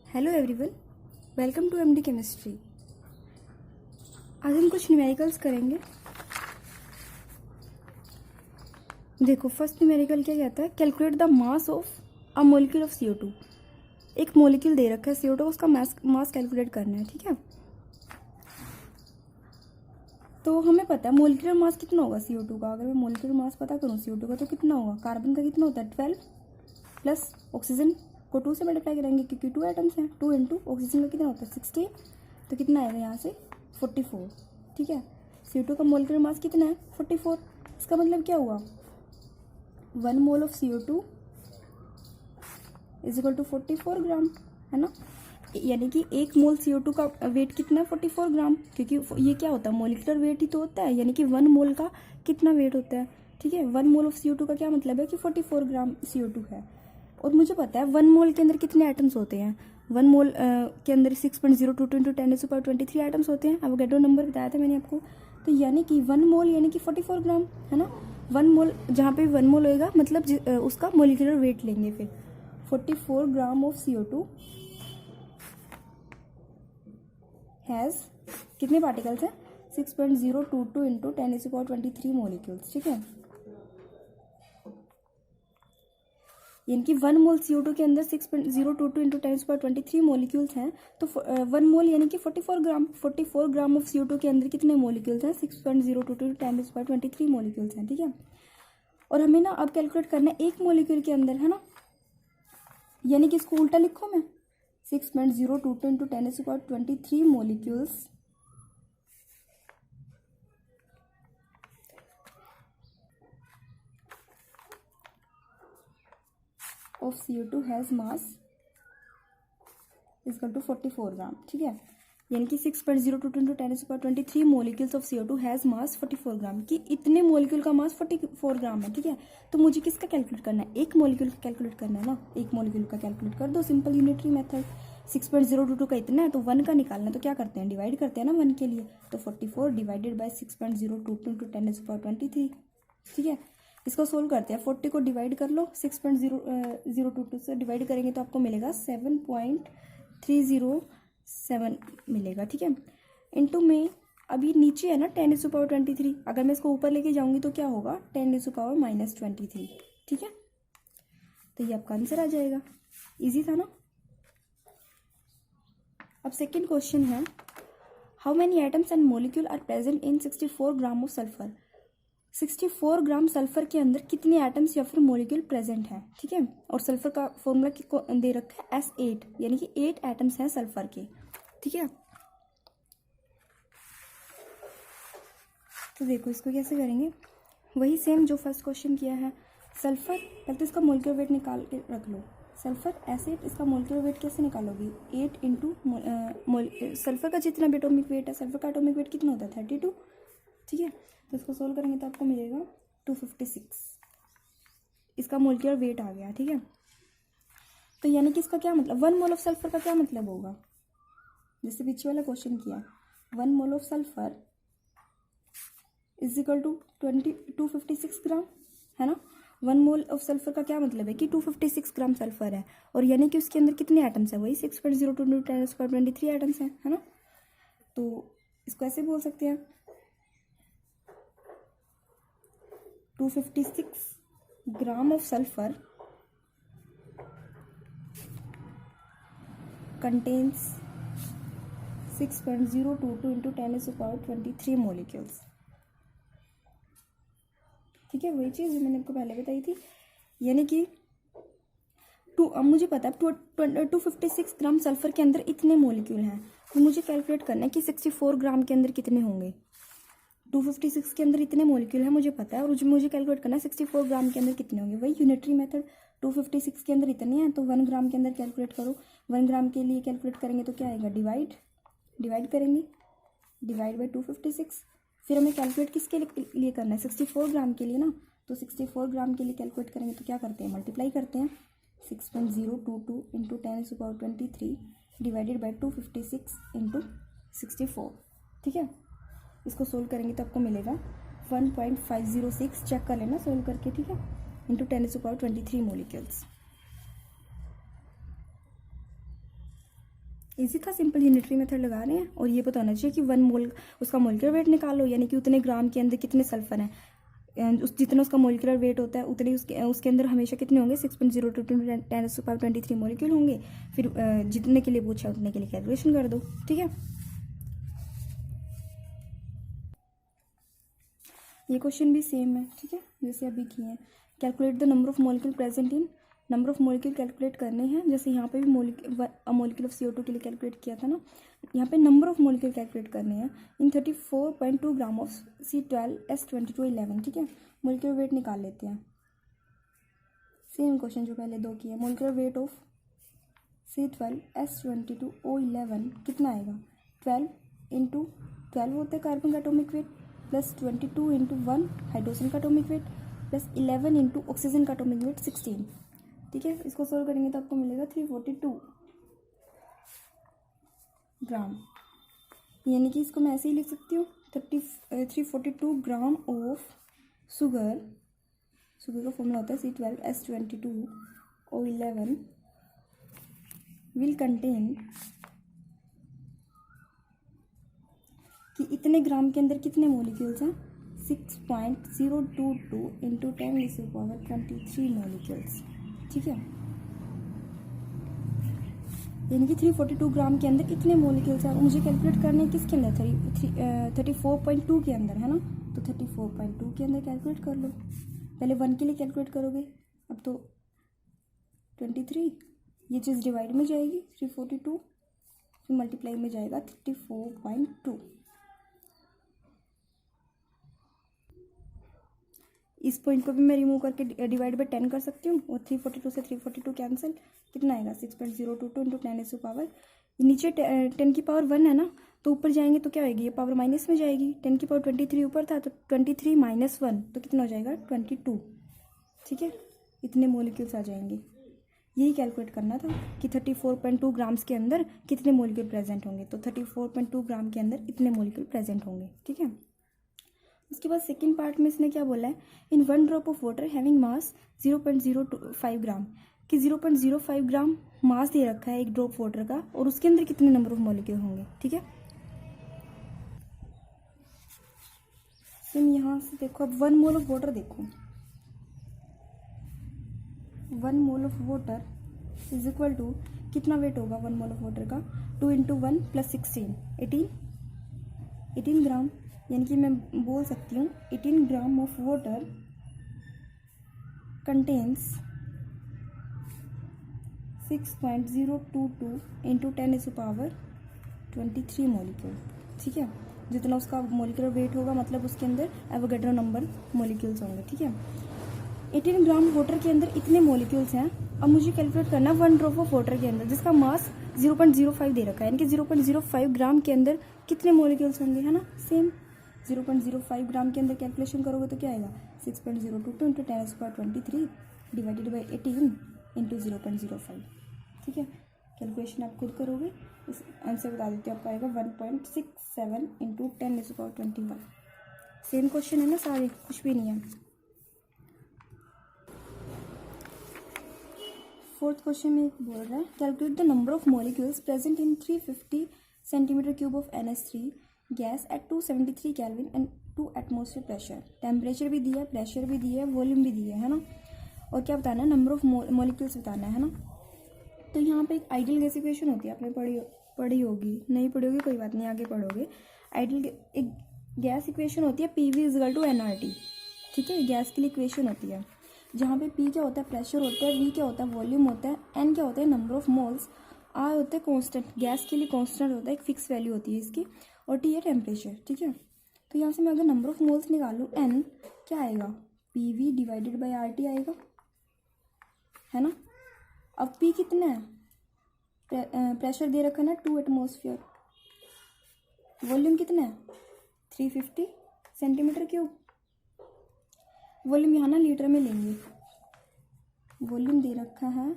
Hello everyone, welcome to MD chemistry. आज हम कुछ न्यूमेरिकल्स करेंगे। देखो, फर्स्ट न्यूमेरिकल क्या कहता है, calculate the mass of a molecule of CO2। एक मॉलिक्यूल दे रखा है CO2, उसका मास कैलकुलेट करना है। ठीक है, तो हमें पता है मॉलिक्यूलर मास कितना होगा CO2 का। अगर मैं मॉलिक्यूलर मास पता करूँ CO2 का तो कितना होगा, कार्बन का कितना होता है 12 प्लस ऑक्सीजन को 2 से मल्टीप्लाई करेंगे क्योंकि 2 एटम्स हैं। 2 इंटू ऑक्सीजन का कितना होता है 60, तो कितना आएगा यहाँ से 44। ठीक है, CO2 का मॉलिक्यूलर मास कितना है 44। इसका मतलब क्या हुआ, 1 mole of CO2 is equal to 44 gram, है ना। यानी कि 1 मोल CO2 का वेट कितना है 44 ग्राम, क्योंकि ये क्या होता है मॉलिक्यूलर वेट ही तो होता है। यानी कि 1 मोल का कितना वेट होता है। ठीक है, 1 मोल ऑफ CO2 का क्या मतलब है कि 44 ग्राम CO2 है। और मुझे पता है 1 मोल के अंदर कितने एटम्स होते हैं। 1 मोल के अंदर 6.02 इंटू 10⁻23 एटम्स होते हैं। एवोगैड्रो नंबर बताया था मैंने आपको। तो यानी कि 1 मोल यानी कि 44 ग्राम, है ना। 1 मोल जहाँ पे 1 मोल होएगा मतलब उसका मॉलिक्यूलर वेट लेंगे। फिर 44 ग्राम ऑफ CO2 हैज़ कितने पार्टिकल्स हैं 6.022 इंटू 10⁻23 मॉलिक्यूल्स। ठीक है, यानी कि 1 मोल CO2 के अंदर 6.022 इंटू 10⁻23 मॉलिक्यूल्स हैं। तो 1 मोल यानी कि 44 ग्राम। 44 ग्राम ऑफ CO2 के अंदर कितने मॉलिक्यूल्स हैं 6.022 इंटू 10⁻23 मॉलिक्यूल्स हैं। ठीक है, और हमें ना अब कैलकुलेट करना है एक मॉलिक्यूल के अंदर, है ना। यानी कि इसको उल्टा लिखो मैं 6.022 into 10⁻23 molecules of CO2 has mass is equal to 44 gram. ठीक है, यानी कि 6.022 into 10⁻23 molecules of CO2 has mass 44 gram, कि इतने मॉलिक्यूल का मास 44 ग्राम है। ठीक है, तो मुझे किसका कैलकुलेट करना है, एक मॉलिक्यूल का कैलकुलेट करना है ना। एक मॉलिक्यूल का कैलकुलेट कर दो, सिंपल यूनिटरी मेथड। 6.022 का इतना है तो 1 का निकालना है, तो क्या करते हैं डिवाइड करते हैं ना 1 के लिए। तो 44 डिवाइडेड बाई 6.022 इंटू 10⁻23। ठीक है, इसको सोल्व करते हैं। 40 को डिवाइड कर लो 6.022 से डिवाइड करेंगे तो आपको मिलेगा 7.307 मिलेगा। ठीक है, इंटू में अभी नीचे है ना 10⁻23, अगर मैं इसको ऊपर लेके जाऊंगी तो क्या होगा 10⁻−23। ठीक है, तो ये आपका आंसर आ जाएगा। इजी था ना। अब सेकेंड क्वेश्चन है, how many atoms and molecule are present in 64 gram of sulphur. 64 gram sulphur के अंदर कितने एटम्स या फिर मॉलिक्यूल प्रेजेंट है। ठीक है, और सल्फर का फॉर्मूला दे रखा है S8, यानी कि 8 एटम्स हैं सल्फर के। ठीक है, तो देखो इसको कैसे करेंगे, वही सेम जो फर्स्ट क्वेश्चन किया है। सल्फर पहले तो इसका मॉलिक्यूलर वेट निकाल के रख लो। सल्फर S8, इसका मॉलिक्यूलर वेट कैसे निकालोगी 8 इंटू सल्फर का जितना भी एटॉमिक वेट है, सल्फर का एटॉमिक वेट कितना होता है 32। ठीक है, तो इसको सोल्व करेंगे तो आपको मिलेगा 256। इसका मॉलिक्यूलर वेट आ गया। ठीक है, तो यानी कि इसका क्या मतलब 1 मोल ऑफ सल्फर का क्या मतलब होगा, जैसे पीछे वाला क्वेश्चन किया 1 mole of sulphur is equal to 256 gram, है ना। 1 मोल ऑफ सल्फर का क्या मतलब है कि 256 ग्राम सल्फर है, और यानी कि उसके अंदर कितने एटम्स है, वही 6.022 इंटू 10⁻23 एटम्स हैं, है ना। तो इसको ऐसे बोल सकते हैं 256 ग्राम of sulphur contains 6.022 into 10⁻23 molecules. ठीक है, वही चीज़ जो मैंने आपको पहले बताई थी। यानी कि अब मुझे पता है 256 ग्राम सल्फर के अंदर इतने मॉलिक्यूल हैं, तो मुझे कैलकुलेट करना है कि 64 ग्राम के अंदर कितने होंगे। 256 के अंदर इतने मॉलिक्यूल हैं मुझे पता है, और मुझे कैलकुलेट करना है 64 ग्राम के अंदर कितने होंगे। वही यूनिटरी मेथड, 256 के अंदर इतने हैं तो 1 ग्राम के अंदर कैलकुलेट करो। 1 ग्राम के लिए कैलकुलेट करेंगे तो क्या आएगा, डिवाइड करेंगे, डिवाइड बाई 256। फिर हमें कैलकुलेट किसके लिए करना है 64 ग्राम के लिए ना। तो 64 ग्राम के लिए कैलकुलेट करेंगे तो क्या करते हैं मल्टीप्लाई करते हैं 6.022 इंटू 10⁻23 डिवाइडेड बाई 256 इंटू 64। ठीक है, इसको सोल्व करेंगे तो आपको मिलेगा 1.506। चेक कर लेना सोल्व करके। ठीक है, इंटू 10⁻23 मॉलिक्यूल्स। इजी था, सिंपल यूनिटरी मेथड लगा रहे हैं। और ये पता होना चाहिए कि 1 मोल उसका मोलिकुलर वेट निकालो, यानी कि उतने ग्राम के अंदर कितने सल्फर हैं, जितना उसका मोलिकुलर वेट होता है उतने उसके अंदर हमेशा कितने होंगे 6.02 × 10⁻23 मोलिक्यूल होंगे। फिर जितने के लिए पूछा उतने के लिए कैलकुलेशन कर दो, ठीक है। ये क्वेश्चन भी सेम है, ठीक है, जैसे अभी किए हैं। Calculate the number of molecule present in, number of molecule calculate करने हैं। जैसे यहाँ पे भी मोलिक्यूल ऑफ CO2 के लिए कैलकुलेट किया था ना, यहाँ पे नंबर ऑफ मोलिक्यूल कैलकुलेट करने हैं इन 34.2 ग्राम ऑफ C12H2211, ठीक है। मोलिक्यूलर वेट निकाल लेते हैं, सेम क्वेश्चन जो पहले दो किए। मोलिक्यूलर वेट ऑफ C12H22O11 कितना आएगा, 12 × 12 होता है कार्बन का एटॉमिक वेट, प्लस 22 × 1 हाइड्रोजन का एटॉमिक वेट, प्लस 11 × ऑक्सीजन का एटॉमिक वेट 16, ठीक है। इसको सोल्व करेंगे तो आपको मिलेगा 342 ग्राम, यानी कि इसको मैं ऐसे ही लिख सकती हूँ 342 ग्राम ऑफ शुगर का फॉर्मूला होता है C12H22O11 विल कंटेन, कि इतने ग्राम के अंदर कितने मोलिक्यूल्स हैं, 6.022 × 10⁻23 मोलिक्यूल्स, ठीक है। यानी कि 342 ग्राम के अंदर इतने मोलिक्यूल्स हैं। मुझे कैलकुलेट करने हैं किसके अंदर, 34.2 के अंदर, है ना। तो 34.2 के अंदर कैलकुलेट कर लो। पहले 1 के लिए कैलकुलेट करोगे, अब तो 23, ये चीज़ डिवाइड में जाएगी 342, फिर मल्टीप्लाई में जाएगा 34.2। इस पॉइंट को भी मैं रिमूव करके डिवाइड बाय 10 कर सकती हूँ, और 342 से 342 कैंसिल, कितना आएगा 6.022 × 10⁻, नीचे 10 की पावर 1 है ना, तो ऊपर जाएंगे तो क्या होगी, ये पावर माइनस में जाएगी। 10 की पावर 23 ऊपर था, तो 23 - 1 तो कितना हो जाएगा 22, ठीक है। इतने मोलिक्यूल्स आ जाएंगे। यही कैलकुलेट करना था कि 34.2 ग्राम्स के अंदर कितने मोलिक्यूल प्रेजेंट होंगे, तो 34.2 ग्राम के अंदर इतने मोलिक्यूल प्रेजेंट होंगे, ठीक है। उसके बाद सेकेंड पार्ट में इसने क्या बोला है, इन 1 drop of water having mass 0.05 ग्राम, कि 0.05 ग्राम मास दे रखा है एक ड्रॉप वाटर का, और उसके अंदर कितने नंबर ऑफ मॉलिक्यूल होंगे, ठीक है। सेम यहाँ से देखो, अब 1 मोल ऑफ वाटर देखो, 1 mole of water is equal to कितना वेट होगा 1 मोल ऑफ वाटर का, 2 × 1 + 16 18 ग्राम, यानी कि मैं बोल सकती हूँ 18 gram of water contains 6.022 × 10⁻23 molecule, ठीक है। जितना उसका मोलिकुलर वेट होगा, मतलब उसके अंदर एवोगैड्रो नंबर मोलिक्यूल्स होंगे, ठीक है। 18 ग्राम वाटर के अंदर इतने मोलिक्यूल्स हैं। अब मुझे कैलकुलेट करना 1 ड्रॉप ऑफ वाटर के अंदर जिसका मास 0.05 दे रखा है, यानी कि 0.05 ग्राम के अंदर कितने मोलिक्यूल्स होंगे, है ना। सेम 0.05 ग्राम के अंदर कैलकुलेशन करोगे तो क्या आएगा 6.022 × 10⁻23 डिवाइडेड बाई 18 × 0.05, ठीक है। कैलकुलेशन आप खुद करोगे, इस आंसर बता देती हूँ, आपका आएगा 1.67 × 10⁻21। सेम क्वेश्चन है ना सारे, कुछ भी नहीं है। फोर्थ क्वेश्चन में बोल रहा है calculate the number of molecules present in 350 cm³ of NH3 gas at 273 kelvin and 2 atmosphere pressure. Temperature भी दिया है, प्रेशर भी दिया है, वॉल्यूम भी दिया है ना। और क्या बताना है, नंबर ऑफ मॉलिक्यूल्स बताना है ना। तो यहाँ पे एक आइडियल गैस इक्वेशन होती है, आपने पढ़ी होगी, नहीं पढ़ी होगी कोई बात नहीं, आगे पढ़ोगे। आइडियल एक गैस इक्वेशन होती है PV = nRT, ठीक है। गैस के लिए इक्वेशन होती है, जहाँ पे P क्या होता है, प्रेशर होता है, V क्या होता है, वॉल्यूम होता है, N क्या होता है, नंबर ऑफ मोल्स, R होता है कांस्टेंट, गैस के लिए कांस्टेंट होता है, एक फिक्स वैल्यू होती है इसकी, और T है टेम्परेचर, ठीक है। तो यहाँ से मैं अगर नंबर ऑफ मोल्स निकालूँ, N क्या आएगा, PV डिवाइडेड बाई RT आएगा, है ना। अब P कितना है, प्रेशर दे रखा है ना 2 एटमॉस्फेयर, वॉल्यूम कितना है 350 cm³, वॉल्यूम यहाँ ना लीटर में लेंगे, वॉल्यूम दे रखा है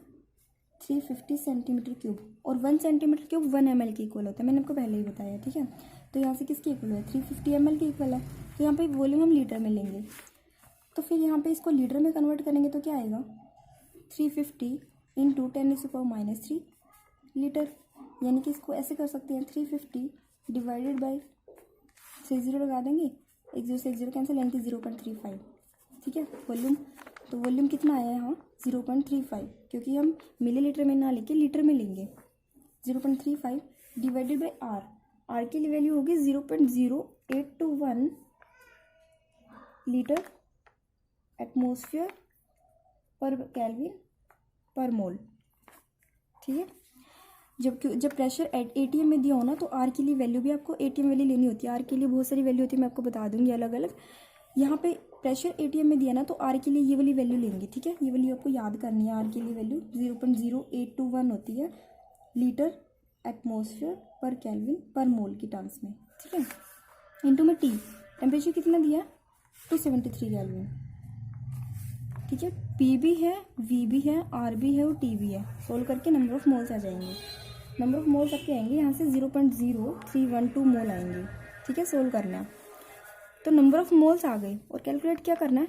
350 cm³, और 1 cm³ 1 ml के इक्वल होता है, मैंने आपको पहले ही बताया, ठीक है। तो यहाँ से किसके इक्वल है, 350 ml के इक्वल है। तो यहाँ पे वॉल्यूम हम लीटर में लेंगे, तो फिर यहाँ पे इसको लीटर में कन्वर्ट करेंगे तो क्या आएगा 350 × 10⁻³ लीटर, यानी कि इसको ऐसे कर सकते हैं 350 डिवाइडेड बाई, से 0 लगा देंगे, एक 0 से एक 0 कैंसिल, यानी कि 0.35। ठीक है, वॉल्यूम, तो वॉल्यूम कितना आया यहाँ 0.35, क्योंकि हम मिलीलीटर में ना लेके लीटर में लेंगे। 0.35 डिवाइडेड बाई आर, आर की वैल्यू होगी 0.0821 लीटर एटमॉस्फेयर पर केल्विन पर मोल। ठीक है, जब प्रेशर एटीएम में दिया हो ना, तो आर के लिए वैल्यू भी आपको एटीएम वैल्यू लेनी होती है। आर के लिए बहुत सारी वैल्यू होती है, मैं आपको बता दूंगी अलग अलग। यहाँ पे प्रेशर एटीएम में दिया ना, तो आर के लिए ये वाली वैल्यू लेंगे। ठीक है, ये वैल्यू आपको याद करनी है। आर के लिए वैल्यू 0.0821 होती है लीटर एटमॉस्फेयर पर केल्विन पर मोल की टर्म्स में। ठीक है, इंटू में टी, टेम्परेचर कितना दिया 273 केल्विन। ठीक है, पी भी है, वी भी है, आर भी है और टी भी है। सोल्व करके नंबर ऑफ मोल्स आ जाएंगे। नंबर ऑफ मोल्स आपके आएंगे यहाँ से 0.0312 मोल आएंगे। ठीक है, सोल्व करना है। तो नंबर ऑफ मोल्स आ गए, और कैलकुलेट क्या करना है,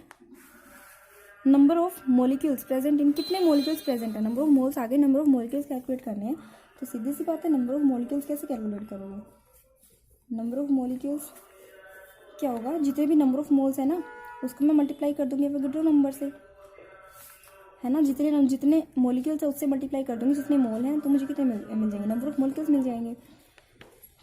number of molecules present in, कितने मॉलिक्यूल्स प्रेजेंट है, नंबर ऑफ मोल्स आ गए, नंबर ऑफ मॉलिक्यूल्स कैलकुलेट करने हैं। तो सीधी सी बात है, नंबर ऑफ मॉलिक्यूल्स कैसे कैलकुलेट करोगे, नंबर ऑफ मॉलिक्यूल्स क्या होगा, जितने भी नंबर ऑफ मोल्स है ना, उसको मैं मल्टीप्लाई कर दूंगी एवोगैड्रो नंबर से, है ना। जितने मॉलिक्यूल्स है उससे मल्टीप्लाई कर दूंगी जितने मोल हैं, तो मुझे कितने मिल जाएंगे, नंबर ऑफ मॉलिक्यूल्स मिल जाएंगे।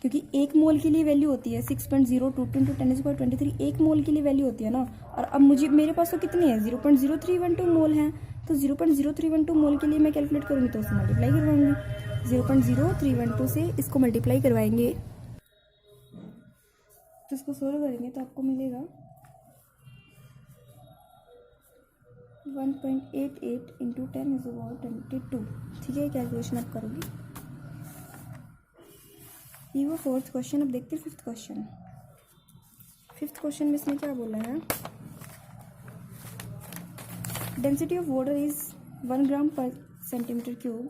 क्योंकि एक मोल के लिए वैल्यू होती है 6.022 × 10⁻23, एक मोल के लिए वैल्यू होती है ना। और अब मेरे पास तो कितने हैं 0.0312 मोल हैं, तो 0.0312 मोल के लिए मैं कैलकुलेट करूँगी तो उससे मल्टीप्लाई करवाऊंगी। 0.0312 से इसको मल्टीप्लाई करवाएंगे, तो इसको सोल्व करेंगे तो आपको मिलेगा 1.88 × 10⁻22। ठीक है, कैलकुलेशन आप करोगे। ये वो फोर्थ क्वेश्चन। अब देखते हैं फिफ्थ क्वेश्चन। फिफ्थ क्वेश्चन में इसने क्या बोला है, density of water is 1 gram per centimetre cube,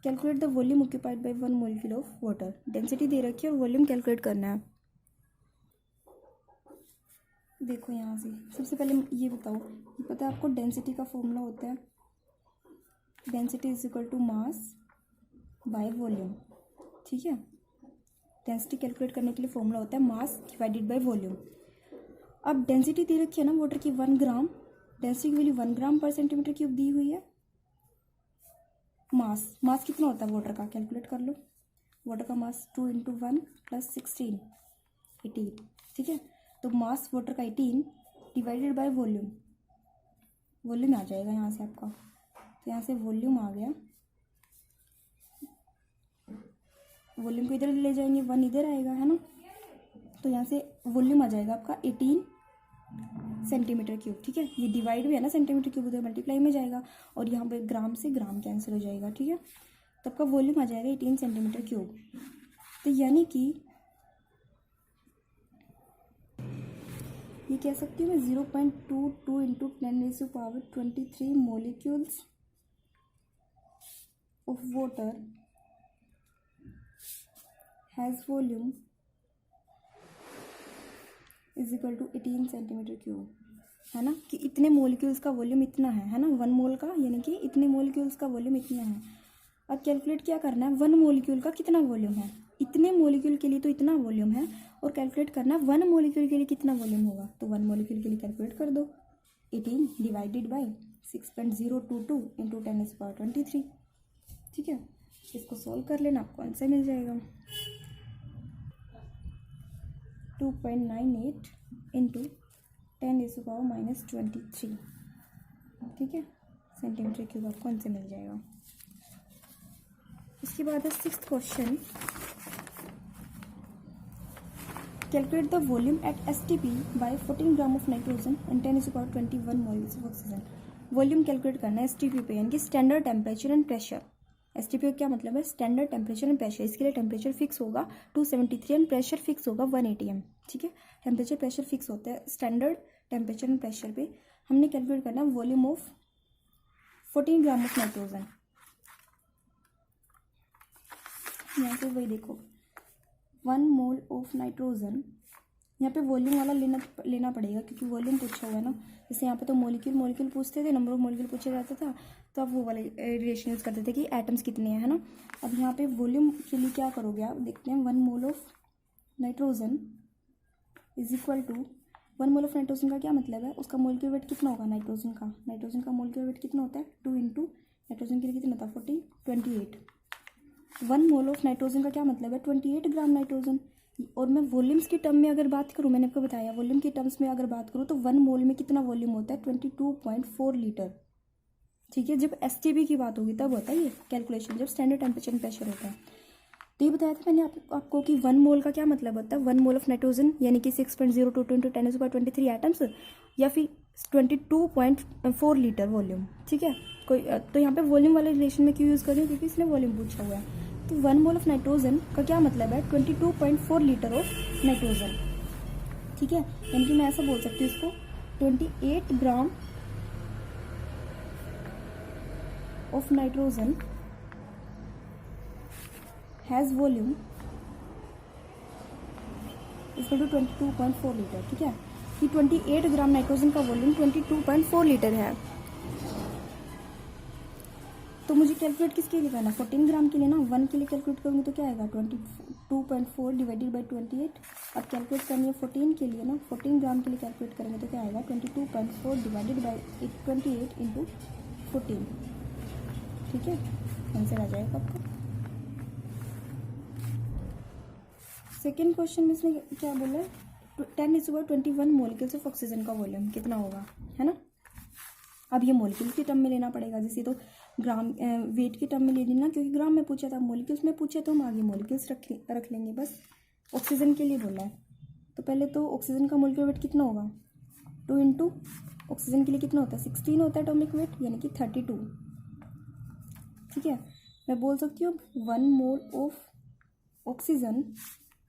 calculate the volume occupied by 1 molecule of water. Density दे रखी है और वॉल्यूम कैलकुलेट करना है। देखो यहाँ से सबसे पहले ये बताओ, पता है आपको डेंसिटी का फॉर्मूला होता है, density is equal to mass by volume. ठीक है, डेंसिटी कैलकुलेट करने के लिए फॉर्मूला होता है मास डिवाइडेड बाय वॉल्यूम। अब डेंसिटी दे रखी है ना वाटर की 1 ग्राम, डेंसिटी की value 1 gram per centimetre cube दी हुई है। मास कितना होता है वाटर का, कैलकुलेट कर लो। वाटर का मास 2 × 1 + 16 18। ठीक है, तो मास वाटर का 18 डिवाइडेड बाय वॉल्यूम, वॉल्यूम आ जाएगा यहाँ से आपका। तो यहाँ से वॉल्यूम आ गया, वॉल्यूम को इधर ले जाएंगे, 1 इधर आएगा, है ना। तो यहाँ से वॉल्यूम आ जाएगा आपका 18 सेंटीमीटर क्यूब। ठीक है, ये डिवाइड भी है ना, सेंटीमीटर क्यूब उधर मल्टीप्लाई में जाएगा, और यहाँ पे ग्राम से ग्राम कैंसिल हो जाएगा। ठीक है, तो आपका वॉल्यूम आ जाएगा 18 सेंटीमीटर क्यूब। तो यानी कि ये कह सकती हूँ मैं 0.22 × 10⁻23 molecules of water has volume is equal to 18 centimetre cube, है ना। कि इतने मोलिक्यूल्स का वॉल्यूम इतना है ना, 1 मोल का, यानी कि इतने मोलिक्यूल्स का वॉल्यूम इतना है। अब कैलकुलेट क्या करना है, 1 मोलिक्यूल का कितना वॉल्यूम है, इतने मोलिक्यूल के लिए तो इतना वॉल्यूम है, और कैलकुलेट करना है 1 मोलिक्यूल के लिए कितना वॉल्यूम होगा। तो 1 मोलिक्यूल के लिए कैलकुलेट कर दो, 18 डिवाइडेड बाई 6.022 × 10⁻23। ठीक है, इसको सोल्व कर लेना, आपको आंसर मिल जाएगा 2.98 × 10⁻23। ठीक है, सेंटीमीटर क्यूब आपको आंसर मिल जाएगा। उसके बाद है sixth question, calculate the volume at STP by 14 gram of nitrogen and 10⁻21 moles of oxygen. Volume calculate करना है STP पे, यानी कि standard temperature and pressure. STP का क्या मतलब है, स्टैंडर्ड टेम्परेचर एंड प्रेशर। इसके लिए टेम्परेचर फिक्स होगा 273 एंड प्रेशर फिक्स होगा 180 m। ठीक है, टेम्परेचर प्रेशर फिक्स होता है स्टैंडर्ड टेम्परेचर एंड प्रेशर पे। हमने कैलकुलेट करना है volume of 14 gram of nitrogen. यहाँ पे वही देखो 1 मोल ऑफ नाइट्रोजन, यहाँ पे वॉल्यूम वाला लेना पड़ेगा, क्योंकि वॉल्यूम पूछा हुआ है ना। जैसे यहाँ पे तो मोलिक्यूल पूछते थे, नंबर ऑफ मोलिक्यूल पूछा जाता था, तो आप वो वाले रिलेशन यूज करते थे कि एटम्स कितने हैं, है ना। अब यहाँ पे वॉल्यूम के लिए क्या करोगे आप, देखते हैं। 1 mole of nitrogen is equal to, 1 mole of nitrogen का क्या मतलब है, उसका मोलिक्यूलर वेट कितना होगा नाइट्रोजन का मोलिक्यूलर वेट कितना होता है 2 इंटू नाइट्रोजन के लिए कितना था 40 28। 1 मोल ऑफ नाइट्रोजन का क्या मतलब है 28 ग्राम नाइट्रोजन। और मैं वॉल्यूम्स की टर्म में अगर बात करूँ, मैंने आपको बताया वॉल्यूम की टर्म्स में अगर बात करूँ तो 1 मोल में कितना वॉल्यूम होता है 22.4 लीटर। ठीक है, जब STP की बात होगी तब होता है ये कैलकुलेशन, जब स्टैंडर्ड टेम्परेचर एंड प्रेशर होता है। तो ये बताया था मैंने आपको कि 1 मोल का क्या मतलब होता है, 1 मोल ऑफ नाइट्रोजन यानी कि 6.022 इंटू 10⁻23 एटम्स, या फिर 22.4 लीटर वॉल्यूम। ठीक है, कोई तो यहाँ पे वॉल्यूम वाले रिलेशन में क्यों यूज़ कर रही हूँ, क्योंकि इसने वॉल्यूम पूछा हुआ है। तो 1 मोल ऑफ नाइट्रोजन का क्या मतलब है 22.4 लीटर ऑफ नाइट्रोजन। ठीक है, यानी कि मैं ऐसा बोल सकती हूँ इसको 28 gram of nitrogen has volume equal to 22.4 litre. ठीक है, कि 28 ग्राम नाइट्रोजन का वॉल्यूम 22.4 लीटर है। तो मुझे कैलकुलेट किसके लिए करना, 14 ग्राम के लिए ना। 1 के लिए कैलकुलेट करूँगी तो क्या आएगा 22.4 डिवाइडेड बाई 28। अब कैलकुलेट करनी है 14 के लिए ना, 14 ग्राम के लिए कैलकुलेट करेंगे तो क्या आएगा 22.4 डिवाइडेड बाई 28 इंटू 14। ठीक है, आंसर आ जाएगा आपका। सेकेंड क्वेश्चन में इसने क्या बोला है 10⁻21 मोलिक्यूल्स ऑफ ऑक्सीजन का वॉल्यूम कितना होगा, है ना। अब ये मोलिक्यूल्स की टर्म में लेना पड़ेगा, जैसे तो ग्राम वेट की टर्म में ले लेना, क्योंकि ग्राम में पूछा था, मोलिक्यूल्स में पूछा तो हम आगे मोलिक्यूल्स रख लेंगे। बस ऑक्सीजन के लिए बोला है तो पहले तो ऑक्सीजन का मोलिक्यूलर वेट कितना होगा 2 इंटू ऑक्सीजन के लिए कितना होता है 16 होता है एटॉमिक वेट, यानी कि 32। ठीक है, मैं बोल सकती हूँ 1 mole of oxygen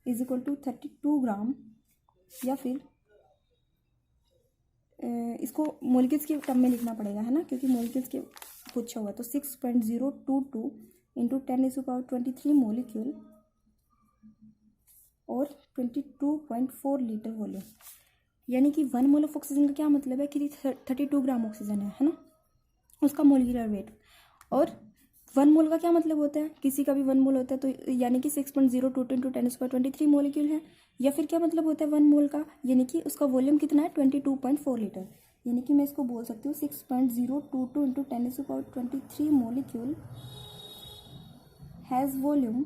is equal to 32 gram, या फिर इसको मोलिक्यूल्स के टर्म में लिखना पड़ेगा, है ना, क्योंकि मोलिक्यूल्स के पूछा हुआ। तो 6.022 इंटू 10⁻23 मोलिक्यूल और 22.4 लीटर वॉल्यूम, यानी कि 1 मोल ऑफ ऑक्सीजन का क्या मतलब है कि 32 ग्राम ऑक्सीजन है ना, उसका मोलिकुलर वेट। और 1 मोल का क्या मतलब होता है, किसी का भी 1 मोल होता है तो यानी कि 6.022 इंटू 10⁻23 मोलिक्यूल है। या फिर क्या मतलब होता है 1 मोल का, यानी कि उसका वॉल्यूम कितना है 22.4 लीटर। यानी कि मैं इसको बोल सकती हूँ 6.022 इंटू 10⁻23 मोलिक्यूल हैज़ वॉल्यूम,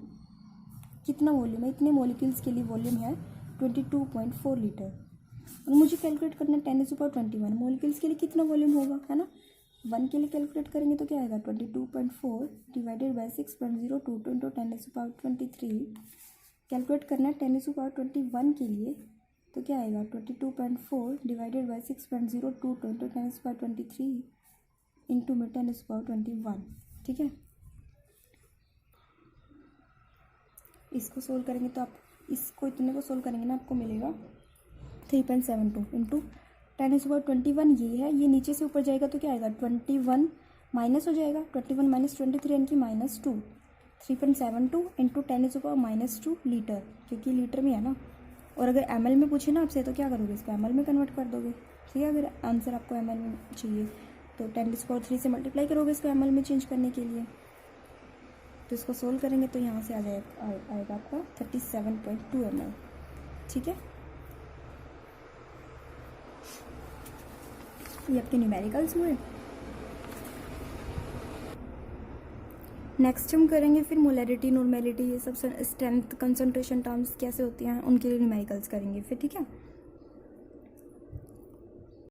कितना वॉल्यूम है, इतने मोलिक्यूल्स के लिए वॉल्यूम है 22.4 लीटर। और मुझे कैलकुलेट करना है 10⁻21 मोलिक्यूल्स के लिए कितना वॉल्यूम होगा, है ना। 1 के लिए कैलकुलेट करेंगे तो क्या आएगा 22.4 डिवाइडेड बाई 6.022 इंटू 10⁻23। कैलकुलेट करना है 10⁻21 के लिए तो क्या आएगा 22.4 डिवाइडेड बाई 6.022 इंटू 10⁻23 इंटू में 10⁻21। ठीक है, इसको सोल्व करेंगे तो आप इसको इतने को सोल्व करेंगे ना, आपको मिलेगा 3.72 इंटू 10⁻21 ये है, ये नीचे से ऊपर जाएगा तो क्या आएगा 21 माइनस हो जाएगा, 21 माइनस 23 यानी कि -2। 3.72 इंटू 10⁻2 लीटर, क्योंकि लीटर में है ना। और अगर ml में पूछे ना आपसे तो क्या करोगे, इसको ml में कन्वर्ट कर दोगे। ठीक है, अगर आंसर आपको ml में चाहिए तो 10⁻3 से मल्टीप्लाई करोगे इसको ml में चेंज करने के लिए। तो इसको सोल्व करेंगे तो यहाँ से आएगा आपका 37.2 ml। ठीक है, ये आपके न्यूमेरिकल्स हुए। नेक्स्ट हम करेंगे फिर मोलैरिटी, नॉर्मेलिटी, ये सब स्ट्रेंथ, कंसंट्रेशन टर्म्स कैसे होती हैं उनके लिए न्यूमेरिकल्स करेंगे फिर। ठीक है।